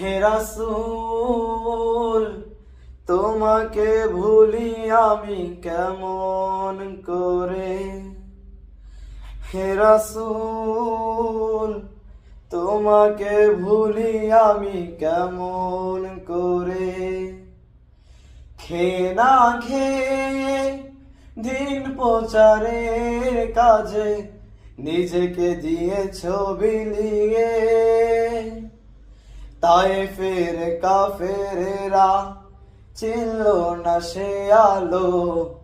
হে রাসূল, তোমাকে ভুলি আমি কেমন করে। হে রাসূল, তোমাকে ভুলি আমি কেমন করে। খেয়ে না খেয়ে দিন প্রচারের কাজে নিজেকে দিয়েছ বিলিয়ে। তায়েফের কাফেরেরা চিনল না সে আলো,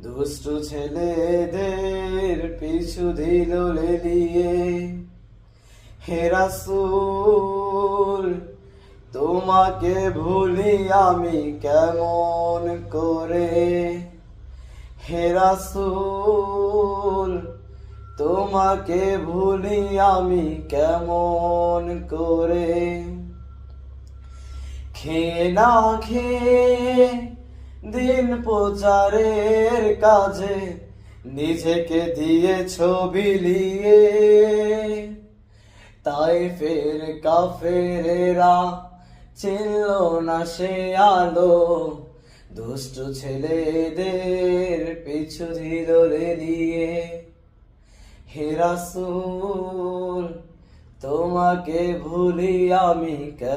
দুষ্টু ছেলেদের পিছু দিল লেলিয়ে। হে রাসূল, তোমাকে ভুলি আমি কেমন করে। হে রাসূল, তোমাকে ভুলি আমি কেমন করে। খেয়ে না খেয়ে দিন প্রচারের কাজে নিজেকে দিয়েছ বিলিয়ে। তায়েফের কাফেরেরা চিনল না সে আলো, দুষ্টু ছেলেদের পিছু দিল লেলিয়ে। হে রাসূল, তোমাকে ভুলি আমি